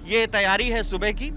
ये तैयारी है सुबह की।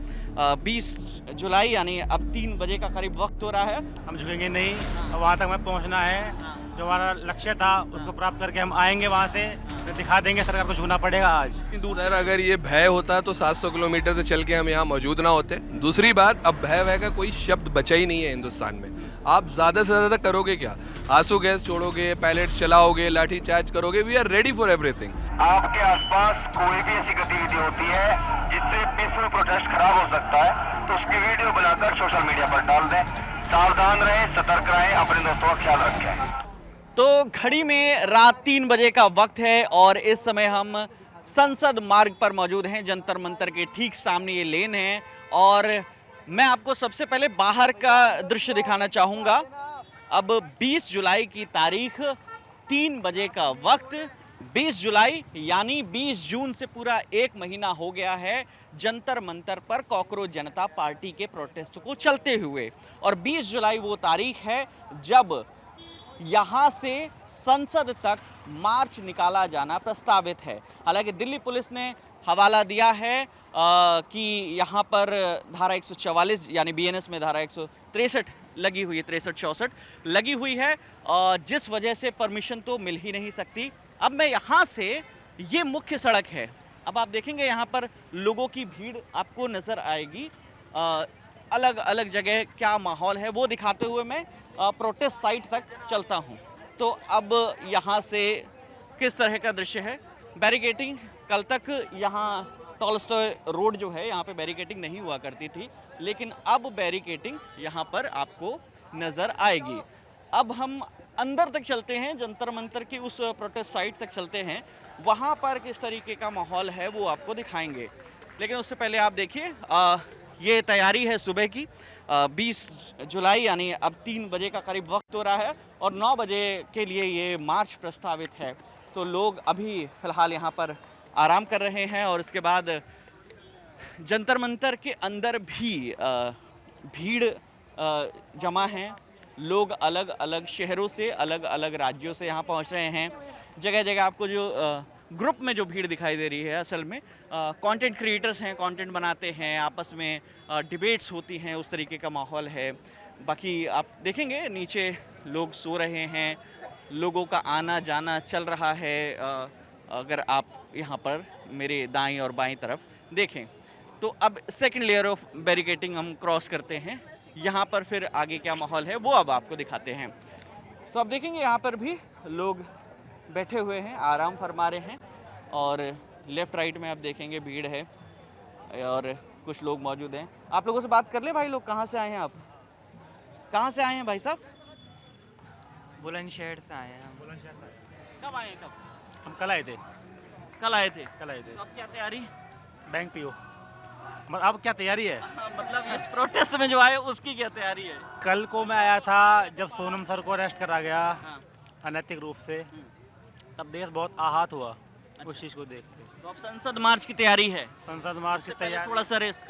20 जुलाई यानी अब 3 बजे का करीब वक्त हो रहा है। हम झुकेंगे नहीं, वहाँ तक हमें पहुँचना है। जो हमारा लक्ष्य था उसको प्राप्त करके हम आएंगे वहाँ से, फिर दिखा देंगे सरकार को झुकना पड़ेगा आज। सर अगर ये भय होता तो 700 किलोमीटर से चल के हम यहाँ मौजूद ना होते। दूसरी बात, अब भय का कोई शब्द बचा ही नहीं है हिंदुस्तान में। आप ज़्यादा से ज़्यादा करोगे क्या? आंसू गैस छोड़ोगे, पैलेट्स चलाओगे, लाठी चार्ज करोगे। We are ready for everything. आपके आसपास कोई भी ऐसी गतिविधि होती है जिससे पीसफुल प्रोटेस्ट खराब हो सकता है तो उसकी वीडियो बनाकर सोशल मीडिया पर डाल दें। सावधान रहें, सतर्क रहें, अपने दोस्तों का ख्याल रखें। तो घड़ी में रात 3 बजे का वक्त है और इस समय हम संसद मार्ग पर मौजूद हैं। जंतर मंतर के ठीक सामने ये लेन है और मैं आपको सबसे पहले बाहर का दृश्य दिखाना चाहूँगा। अब 20 जुलाई की तारीख, 3 बजे का वक्त। 20 जुलाई यानी 20 जून से पूरा एक महीना हो गया है जंतर मंतर पर कॉकरोच जनता पार्टी के प्रोटेस्ट को चलते हुए। और 20 जुलाई वो तारीख है जब यहाँ से संसद तक मार्च निकाला जाना प्रस्तावित है। हालांकि दिल्ली पुलिस ने हवाला दिया है कि यहाँ पर धारा 144 यानी बीएनएस में धारा 163 लगी हुई है, 63-64 लगी हुई है, जिस वजह से परमिशन तो मिल ही नहीं सकती। अब मैं यहाँ से, ये मुख्य सड़क है, अब आप देखेंगे यहाँ पर लोगों की भीड़ आपको नज़र आएगी। अलग अलग जगह क्या माहौल है वो दिखाते हुए मैं प्रोटेस्ट साइट तक चलता हूँ। तो अब यहाँ से किस तरह का दृश्य है। बैरिकेटिंग कल तक यहाँ टॉलस्टॉय रोड जो है यहाँ पे बैरिकेटिंग नहीं हुआ करती थी, लेकिन अब बैरिकेटिंग यहाँ पर आपको नज़र आएगी। अब हम अंदर तक चलते हैं, जंतर मंतर की उस प्रोटेस्ट साइट तक चलते हैं, वहाँ पर किस तरीके का माहौल है वो आपको दिखाएंगे। लेकिन उससे पहले आप देखिए, ये तैयारी है सुबह की। 20 जुलाई यानी अब 3 बजे का करीब वक्त हो रहा है और 9 बजे के लिए ये मार्च प्रस्तावित है। तो लोग अभी फ़िलहाल यहाँ पर आराम कर रहे हैं और इसके बाद जंतर मंतर के अंदर भी भीड़ जमा है। लोग अलग अलग शहरों से, अलग अलग राज्यों से यहाँ पहुँच रहे हैं। जगह जगह आपको जो ग्रुप में जो भीड़ दिखाई दे रही है, असल में कंटेंट क्रिएटर्स हैं, कंटेंट बनाते हैं, आपस में डिबेट्स होती हैं, उस तरीके का माहौल है। बाकी आप देखेंगे नीचे लोग सो रहे हैं, लोगों का आना जाना चल रहा है। अगर आप यहाँ पर मेरे दाईं और बाईं तरफ देखें तो अब सेकंड लेयर ऑफ बैरिकेटिंग हम क्रॉस करते हैं। यहाँ पर फिर आगे क्या माहौल है वो अब आपको दिखाते हैं। तो आप देखेंगे यहाँ पर भी लोग बैठे हुए हैं, आराम फरमा रहे हैं और लेफ़्ट राइट में आप देखेंगे भीड़ है और कुछ लोग मौजूद हैं। आप लोगों से बात कर ले भाई, लोग कहाँ से आए हैं? आप कहाँ से आए हैं भाई साहब? बुलंदशहर से आए हैं हम। कब आए हैं? कब? हम कल आए थे। कल आए थे। तो अब क्या तैयारी? Bank PO. अब क्या तैयारी है? मतलब इस प्रोटेस्ट में जो आए उसकी क्या तैयारी है? कल को मैं आया था जब सोनम सर को अरेस्ट करा गया अनैतिक रूप से, तब देश बहुत आहत हुआ उस चीज़ को देख के। तो अब संसद मार्च की तैयारी है। संसद मार्च की तैयारी, थोड़ा सा अरेस्ट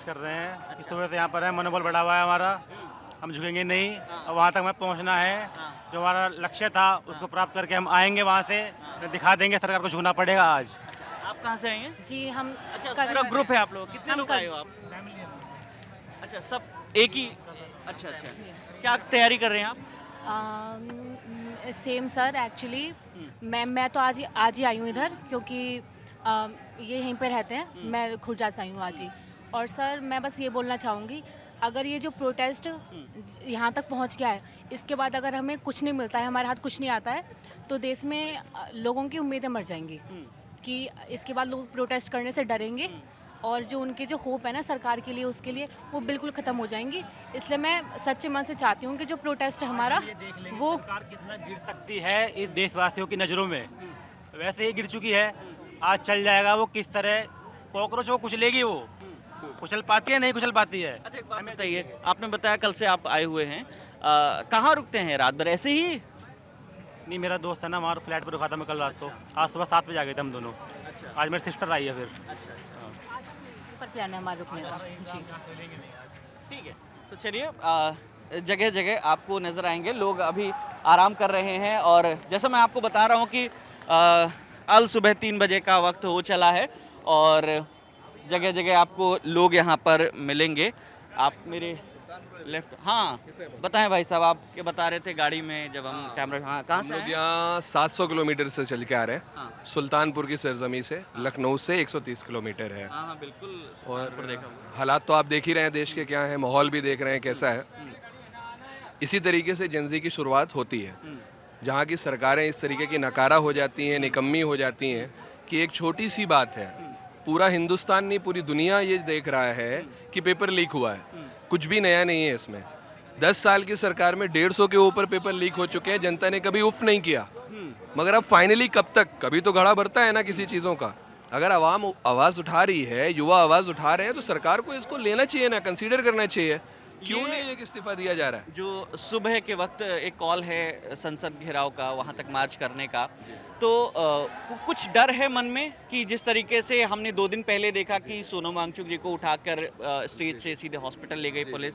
कर रहे हैं। इस वजह से यहाँ पर है, मनोबल बढ़ा हुआ है हमारा। हम झुकेंगे नहीं, वहाँ तक हमें पहुँचना है। जो हमारा लक्ष्य था उसको प्राप्त करके हम आएंगे वहाँ से, फिर दिखा देंगे सरकार को झुकना पड़ेगा आज। आप कहाँ से आए हैं? जी हम अच्छा, पूरा ग्रुप है आप लोग? कितने लोग आए हो आप? अच्छा, सब एक ही? अच्छा, क्या तैयारी कर रहे हैं आप? सेम सर, एक्चुअली मैं तो आज ही आई हूँ इधर, क्योंकि ये यहीं पे रहते हैं। मैं खुर्जा से आई हूँ आज ही। और सर मैं बस ये बोलना चाहूँगी, अगर ये जो प्रोटेस्ट यहाँ तक पहुँच गया है, इसके बाद अगर हमें कुछ नहीं मिलता है, हमारे हाथ कुछ नहीं आता है, तो देश में लोगों की उम्मीदें मर जाएंगी कि इसके बाद लोग प्रोटेस्ट करने से डरेंगे और जो उनके जो होप है ना सरकार के लिए, उसके लिए वो बिल्कुल ख़त्म हो जाएंगी। इसलिए मैं सच्चे मन से चाहती हूँ कि जो प्रोटेस्ट हमारा वो सरकार कितना गिर सकती है इस देशवासियों की नज़रों में। वैसे ही गिर चुकी है, आज चल जाएगा वो किस तरह कॉकरोच को कुचलेगी। वो कुचल पाती है, नहीं कुचल पाती है। अच्छा, एक बात बताइए, आपने बताया कल से आप आए हुए हैं, कहाँ रुकते हैं? रात भर ऐसे ही? नहीं, मेरा दोस्त है ना, हमारा फ्लैट पर रुका था मैं कल रात को। आज सुबह 7 बजे आ गए थे हम दोनों। आज मेरी सिस्टर आई है फिर। पर प्लान है हमारा रुकने का। जी ठीक है, तो चलिए, जगह जगह आपको नज़र आएंगे, लोग अभी आराम कर रहे हैं। और जैसा मैं आपको बता रहा हूँ कि अल सुबह 3 बजे का वक्त हो चला है और जगह जगह आपको लोग यहाँ पर मिलेंगे। आप मेरे लेफ्ट, हाँ बताएं भाई साहब, आप क्या बता रहे थे गाड़ी में जब हम कैमरा, हाँ कहाँ हम से लोग आए? यहाँ 700 किलोमीटर से चल के आ रहे हैं। हाँ। सुल्तानपुर की सरजमी से, लखनऊ से 130 किलोमीटर है। हाँ हाँ बिल्कुल, और सुल्तानपुर देखा हुआ। हालात तो आप देख ही रहे हैं देश के क्या हैं, माहौल भी देख रहे हैं कैसा है। इसी तरीके से जनजी की शुरुआत होती है, जहाँ की सरकारें इस तरीके की नकारा हो जाती हैं, निकम्मी हो जाती हैं कि एक छोटी सी बात है, पूरा हिंदुस्तान नहीं पूरी दुनिया ये देख रहा है कि पेपर लीक हुआ है। कुछ भी नया नहीं है इसमें। 10 साल की सरकार में 150 के ऊपर पेपर लीक हो चुके हैं, जनता ने कभी उफ नहीं किया। मगर अब फाइनली कब तक, कभी तो घड़ा भरता है ना किसी चीज़ों का। अगर आवाम आवाज़ उठा रही है, युवा आवाज़ उठा रहे हैं, तो सरकार को इसको लेना चाहिए ना, कंसीडर करना चाहिए। क्यों नहीं एक इस्तीफा दिया जा रहा है? जो सुबह के वक्त एक कॉल है संसद घेराव का, वहाँ तक मार्च करने का, तो कुछ डर है मन में कि जिस तरीके से हमने 2 दिन पहले देखा कि सोनम वांगचुक जी को उठाकर स्टेज से सीधे हॉस्पिटल ले गई पुलिस,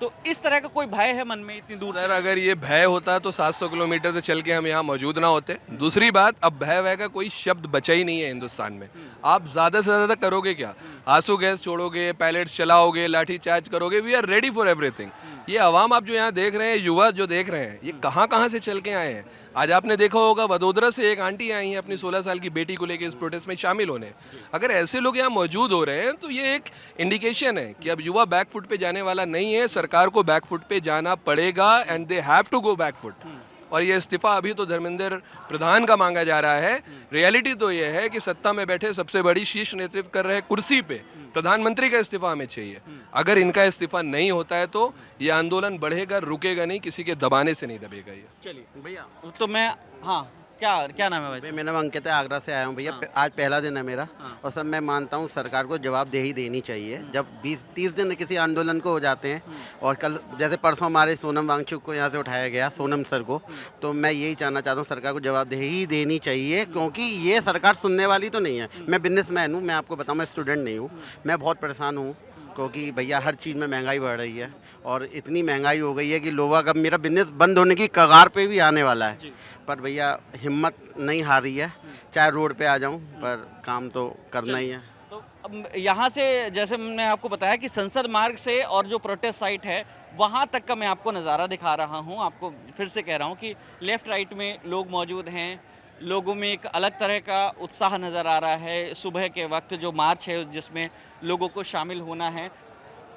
तो इस तरह का कोई भय है मन में इतनी दूर? सर अगर ये भय होता तो 700 किलोमीटर से चल के हम यहाँ मौजूद ना होते। दूसरी बात, अब भय वय का कोई शब्द बचा ही नहीं है हिंदुस्तान में। आप ज़्यादा से ज़्यादा करोगे क्या? आंसू गैस छोड़ोगे, पैलेट्स चलाओगे, लाठी चार्ज करोगे, we are ready for everything. ये आवाम आप जो यहाँ देख रहे हैं, युवा जो देख रहे हैं, ये कहाँ कहाँ से चल के आए हैं। आज आपने देखा होगा वडोदरा से एक आंटी आई हैं अपनी 16 साल की बेटी को लेकर इस प्रोटेस्ट में शामिल होने। अगर ऐसे लोग यहाँ मौजूद हो रहे हैं तो ये एक इंडिकेशन है कि अब युवा बैकफुट पे जाने वाला नहीं है, सरकार को बैकफुट पे जाना पड़ेगा and they have to go back foot. और ये इस्तीफा अभी तो धर्मेंद्र प्रधान का मांगा जा रहा है। रियलिटी तो ये है कि सत्ता में बैठे सबसे बड़ी शीर्ष नेतृत्व कर रहे कुर्सी पे प्रधानमंत्री का इस्तीफा हमें चाहिए। अगर इनका इस्तीफा नहीं होता है तो ये आंदोलन बढ़ेगा, रुकेगा नहीं, किसी के दबाने से नहीं दबेगा ये। चलिए भैया, तो मैं, हाँ क्या नाम है भाई? भाई मेरा नाम अंकित है, आगरा से आया हूँ भैया। आज पहला दिन है मेरा। और सब मैं मानता हूँ सरकार को जवाबदेही देनी चाहिए। जब 20-30 दिन किसी आंदोलन को हो जाते हैं, और कल जैसे परसों हमारे सोनम वांगचुक को यहाँ से उठाया गया, सोनम सर को, तो मैं यही चाहना चाहता हूँ सरकार को जवाबदेही देनी चाहिए, क्योंकि ये सरकार सुनने वाली तो नहीं है। मैं बिजनेसमैन हूँ, मैं आपको बताऊँ, मैं स्टूडेंट नहीं हूँ। मैं बहुत परेशान हूँ क्योंकि भैया हर चीज़ में महंगाई बढ़ रही है, और इतनी महंगाई हो गई है कि लोगों का, मेरा बिजनेस बंद होने की कगार पे भी आने वाला है। पर भैया हिम्मत नहीं हार रही है, चाहे रोड पे आ जाऊं, पर काम तो करना ही है। तो अब यहाँ से, जैसे मैंने आपको बताया कि संसद मार्ग से और जो प्रोटेस्ट साइट है वहाँ तक का मैं आपको नज़ारा दिखा रहा हूँ। आपको फिर से कह रहा हूँ कि लेफ़्ट राइट में लोग मौजूद हैं, लोगों में एक अलग तरह का उत्साह नज़र आ रहा है। सुबह के वक्त जो मार्च है जिसमें लोगों को शामिल होना है,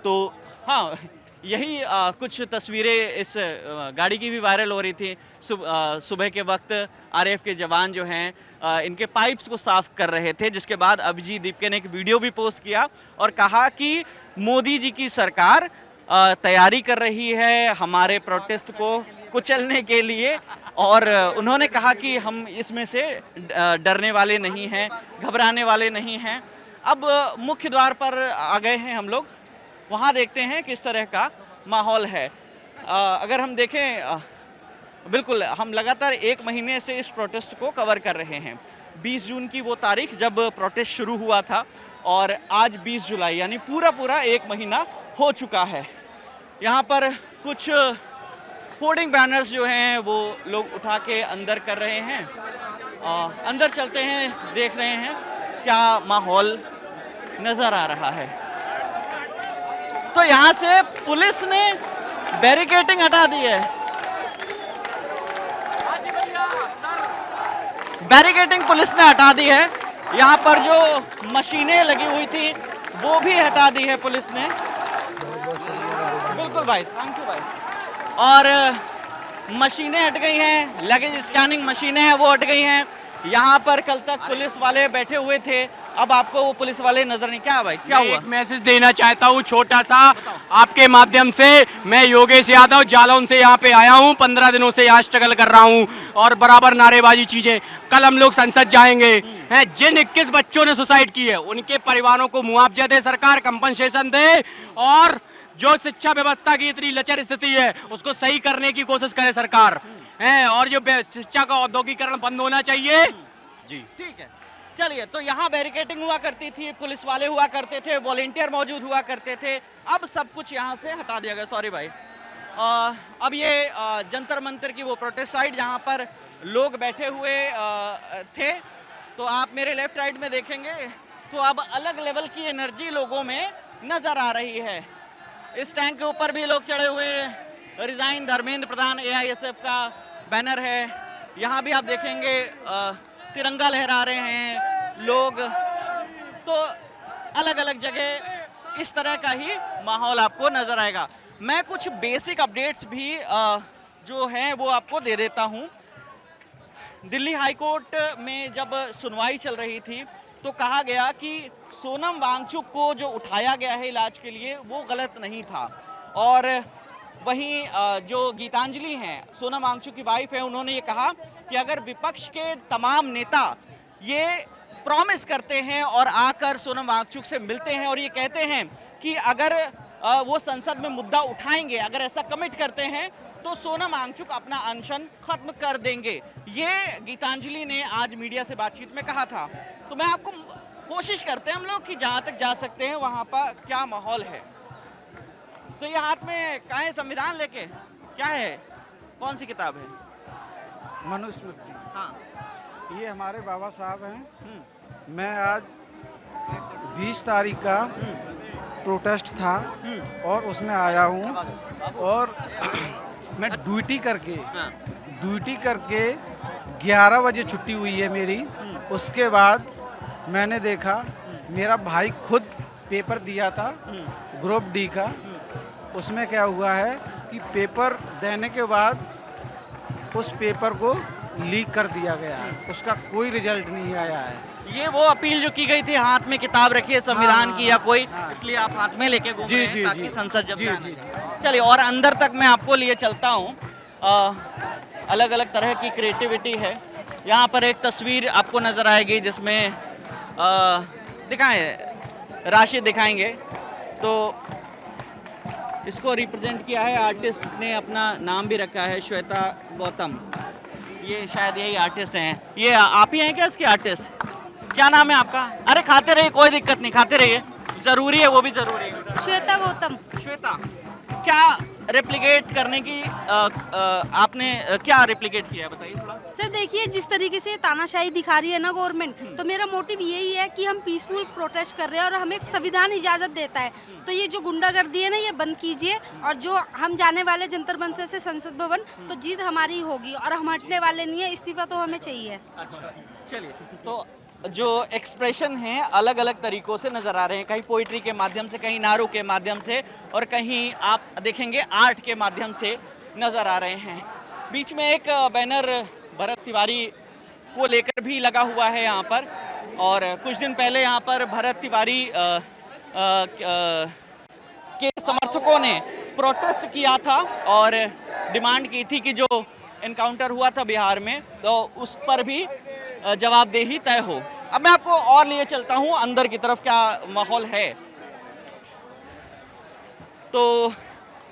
तो हाँ यही कुछ तस्वीरें इस गाड़ी की भी वायरल हो रही थी। सुबह के वक्त आरएएफ के जवान जो हैं इनके पाइप्स को साफ कर रहे थे, जिसके बाद अभिजीत दीपके ने एक वीडियो भी पोस्ट किया और कहा कि मोदी जी की सरकार तैयारी कर रही है हमारे प्रोटेस्ट को कुचलने के लिए, और उन्होंने कहा कि हम इसमें से डरने वाले नहीं हैं, घबराने वाले नहीं हैं। अब मुख्य द्वार पर आ गए हैं हम लोग, वहाँ देखते हैं किस तरह का माहौल है। अगर हम देखें, बिल्कुल हम लगातार 1 महीने से इस प्रोटेस्ट को कवर कर रहे हैं। 20 जून की वो तारीख जब प्रोटेस्ट शुरू हुआ था, और आज 20 जुलाई, यानी पूरा 1 महीना हो चुका है। यहाँ पर कुछ होर्डिंग बैनर्स जो हैं वो लोग उठा के अंदर कर रहे हैं। अंदर चलते हैं, देख रहे हैं क्या माहौल नज़र आ रहा है। तो यहाँ से पुलिस ने बैरिकेडिंग हटा दी है, बैरिकेडिंग पुलिस ने हटा दी है। यहाँ पर जो मशीनें लगी हुई थी वो भी हटा दी है पुलिस ने। बिल्कुल भाई, थैंक यू भाई। और मशीनें हट गई हैं, लगेज स्कैनिंग मशीनें हैं वो हट गई हैं। यहाँ पर कल तक पुलिस वाले बैठे हुए थे, अब आपको वो पुलिस वाले नजर नहीं। क्या भाई, क्या हुआ? एक मैसेज देना चाहता हूँ छोटा सा आपके माध्यम से। मैं योगेश यादव जालौन से यहाँ पे आया हूँ, 15 दिनों से यहाँ स्ट्रगल कर रहा हूँ और बराबर नारेबाजी चीजें। कल हम लोग संसद जाएंगे हैं, जिन 21 बच्चों ने सुसाइड की है उनके परिवारों को मुआवजा दे सरकार, कंपनसेशन दे, और जो शिक्षा व्यवस्था की इतनी लचर स्थिति है उसको सही करने की कोशिश करे सरकार है, और जो शिक्षा का औद्योगिकरण बंद होना चाहिए जी। ठीक है, चलिए। तो यहाँ बैरिकेडिंग हुआ करती थी, पुलिस वाले हुआ करते थे, वॉलेंटियर मौजूद हुआ करते थे, अब सब कुछ यहाँ से हटा दिया गया। सॉरी भाई। अब ये जंतर मंतर की वो प्रोटेस्ट साइट जहाँ पर लोग बैठे हुए थे, तो आप मेरे लेफ्ट राइट में देखेंगे तो अब अलग लेवल की एनर्जी लोगों में नजर आ रही है। इस टैंक के ऊपर भी लोग चढ़े हुए हैं। रिजाइन धर्मेंद्र प्रधान AISF का बैनर है। यहाँ भी आप देखेंगे तिरंगा लहरा रहे हैं लोग। तो अलग अलग जगह इस तरह का ही माहौल आपको नजर आएगा। मैं कुछ बेसिक अपडेट्स भी जो हैं वो आपको दे देता हूँ। दिल्ली हाई कोर्ट में जब सुनवाई चल रही थी तो कहा गया कि सोनम वांगचुक को जो उठाया गया है इलाज के लिए वो गलत नहीं था। और वहीं जो गीतांजलि हैं, सोनम वांगचुक की वाइफ है, उन्होंने ये कहा कि अगर विपक्ष के तमाम नेता ये प्रॉमिस करते हैं और आकर सोनम वांगचुक से मिलते हैं और ये कहते हैं कि अगर वो संसद में मुद्दा उठाएंगे, अगर ऐसा कमिट करते हैं तो सोनम वांगचुक अपना अनशन खत्म कर देंगे। ये गीतांजलि ने आज मीडिया से बातचीत में कहा था। तो मैं आपको कोशिश करते हैं हम लोग कि जहाँ तक जा सकते हैं वहाँ पर क्या माहौल है। तो ये हाथ में कहाँ है संविधान लेके, क्या है, कौन सी किताब है? मनुस्मृति। हाँ, ये हमारे बाबा साहब हैं। मैं आज 20 तारीख का प्रोटेस्ट था और उसमें आया हूँ और मैं ड्यूटी करके 11 बजे छुट्टी हुई है मेरी। उसके बाद मैंने देखा मेरा भाई खुद पेपर दिया था ग्रुप डी का। उसमें क्या हुआ है कि पेपर देने के बाद उस पेपर को लीक कर दिया गया है, उसका कोई रिजल्ट नहीं आया है। ये वो अपील जो की गई थी, हाथ में किताब रखी है संविधान की या कोई, इसलिए आप हाथ में लेके घूम रहे हैं ताकि संसद जब जाए। चलिए और अंदर तक मैं आपको लिए चलता हूँ। अलग अलग तरह की क्रिएटिविटी है। यहाँ पर एक तस्वीर आपको नजर आएगी जिसमें दिखाएं, राशि दिखाएंगे। तो इसको रिप्रेजेंट किया है, आर्टिस्ट ने अपना नाम भी रखा है, श्वेता गौतम। ये शायद यही आर्टिस्ट हैं। ये आप ही हैं क्या इसके आर्टिस्ट? क्या नाम है आपका? अरे खाते रहिए, कोई दिक्कत नहीं, खाते रहिए, जरूरी है, वो भी जरूरी है। श्वेता गौतम। श्वेता, क्या रेप्लिकेट करने की आपने क्या रेप्लिकेट किया है, बताइए थोड़ा। सर देखिए, जिस तरीके से तानाशाही दिखा रही है ना गवर्नमेंट, तो मेरा मोटिव यही है कि हम पीसफुल प्रोटेस्ट कर रहे हैं और हमें संविधान इजाज़त देता है। तो ये जो गुंडागर्दी है ना, ये बंद कीजिए। और जो हम जाने वाले जंतर मंतर से संसद भवन, तो जीत हमारी ही होगी और हम हटने वाले नहीं है। इस्तीफा तो हमें चाहिए। चलिए, तो जो एक्सप्रेशन हैं अलग अलग तरीकों से नज़र आ रहे हैं, कहीं पोइट्री के माध्यम से, कहीं नारों के माध्यम से, और कहीं आप देखेंगे आर्ट के माध्यम से नज़र आ रहे हैं। बीच में एक बैनर भरत तिवारी को लेकर भी लगा हुआ है यहाँ पर। और कुछ दिन पहले यहाँ पर भरत तिवारी के समर्थकों ने प्रोटेस्ट किया था और डिमांड की थी कि जो एनकाउंटर हुआ था बिहार में, तो उस पर भी जवाबदेही तय हो। अब मैं आपको और लिए चलता हूं अंदर की तरफ, क्या माहौल है। तो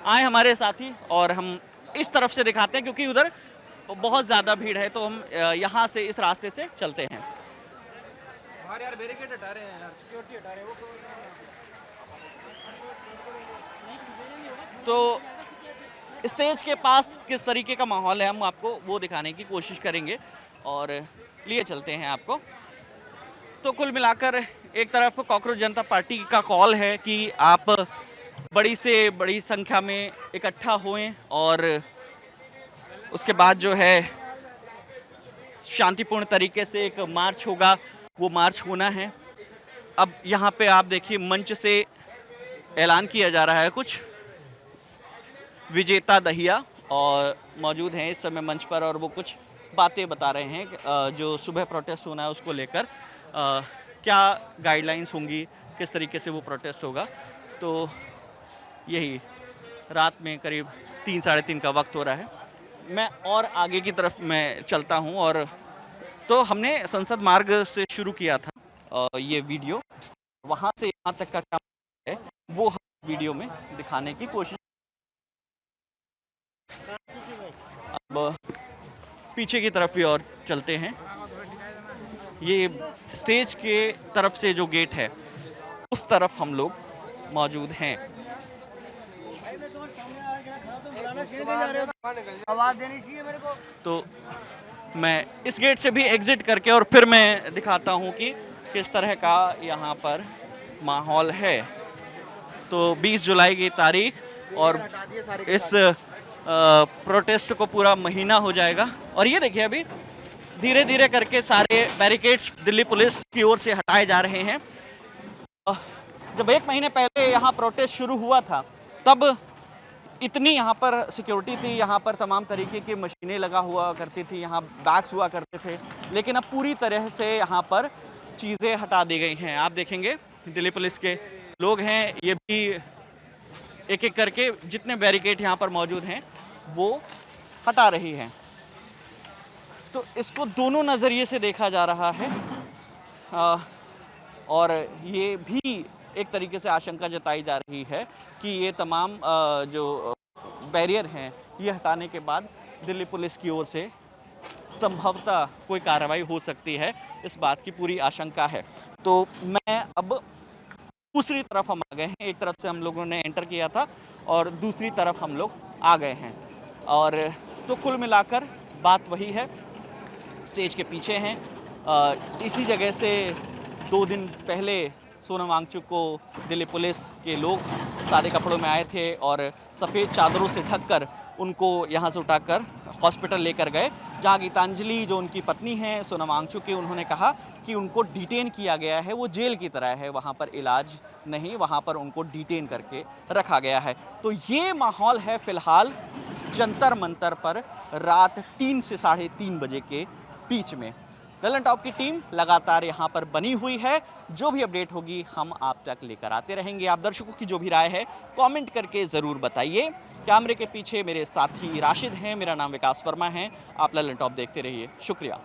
आए हमारे साथी और हम इस तरफ से दिखाते हैं क्योंकि उधर बहुत ज़्यादा भीड़ है, तो हम यहाँ से इस रास्ते से चलते हैं। यार बैरिकेड हटा रहे हैं, सिक्योरिटी हटा रहे हैं वो। तो स्टेज के पास किस तरीके का माहौल है, हम आपको वो दिखाने की कोशिश करेंगे और लिए चलते हैं आपको। तो कुल मिलाकर एक तरफ कॉकरोच जनता पार्टी का कॉल है कि आप बड़ी से बड़ी संख्या में इकट्ठा होएं और उसके बाद जो है शांतिपूर्ण तरीके से एक मार्च होगा, वो मार्च होना है। अब यहाँ पे आप देखिए मंच से ऐलान किया जा रहा है कुछ। विजेता दहिया और मौजूद हैं इस समय मंच पर और वो कुछ बातें बता रहे हैं जो सुबह प्रोटेस्ट होना है उसको लेकर, क्या गाइडलाइंस होंगी, किस तरीके से वो प्रोटेस्ट होगा। तो यही रात में करीब 3 साढ़े 3 का वक्त हो रहा है। मैं और आगे की तरफ मैं चलता हूँ। और तो हमने संसद मार्ग से शुरू किया था ये वीडियो, वहाँ से यहाँ तक का क्या है वो हम वीडियो में दिखाने की कोशिश। अब पीछे की तरफ भी और चलते हैं। ये स्टेज के तरफ से जो गेट है उस तरफ हम लोग मौजूद हैं। आवाज देनी चाहिए मेरे को। तो मैं इस गेट से भी एग्जिट करके और फिर मैं दिखाता हूँ कि किस तरह का यहाँ पर माहौल है। तो 20 जुलाई की तारीख और इस प्रोटेस्ट को पूरा महीना हो जाएगा। और ये देखिए अभी धीरे धीरे करके सारे बैरिकेड्स दिल्ली पुलिस की ओर से हटाए जा रहे हैं। जब 1 महीने पहले यहाँ प्रोटेस्ट शुरू हुआ था तब इतनी यहाँ पर सिक्योरिटी थी, यहाँ पर तमाम तरीके की मशीनें लगा हुआ करती थी, यहाँ बैग्स हुआ करते थे, लेकिन अब पूरी तरह से यहाँ पर चीज़ें हटा दी गई हैं। आप देखेंगे दिल्ली पुलिस के लोग हैं, ये भी एक एक करके जितने बैरिकेड यहाँ पर मौजूद हैं वो हटा रही हैं। तो इसको दोनों नज़रिए से देखा जा रहा है और ये भी एक तरीके से आशंका जताई जा रही है कि ये तमाम जो बैरियर हैं ये हटाने के बाद दिल्ली पुलिस की ओर से संभवतः कोई कार्रवाई हो सकती है, इस बात की पूरी आशंका है। तो मैं अब दूसरी तरफ हम आ गए हैं, एक तरफ से हम लोगों ने एंटर किया था और दूसरी तरफ हम लोग आ गए हैं। और तो कुल मिलाकर बात वही है, स्टेज के पीछे हैं। इसी जगह से 2 दिन पहले सोनम वांगचुक को दिल्ली पुलिस के लोग सादे कपड़ों में आए थे और सफ़ेद चादरों से ढककर उनको यहाँ से उठाकर हॉस्पिटल लेकर गए, जहाँ गीतांजलि जो उनकी पत्नी हैं सोनम वांगचुक की, उन्होंने कहा कि उनको डिटेन किया गया है, वो जेल की तरह है, वहाँ पर इलाज नहीं, वहाँ पर उनको डिटेन करके रखा गया है। तो ये माहौल है फ़िलहाल जंतर मंतर पर रात 3 से 3:30 बजे के बीच में। ललन टॉप की टीम लगातार यहाँ पर बनी हुई है, जो भी अपडेट होगी हम आप तक लेकर आते रहेंगे। आप दर्शकों की जो भी राय है कमेंट करके ज़रूर बताइए। कैमरे के पीछे मेरे साथी राशिद हैं, मेरा नाम विकास वर्मा है। आप ललन टॉप देखते रहिए, शुक्रिया।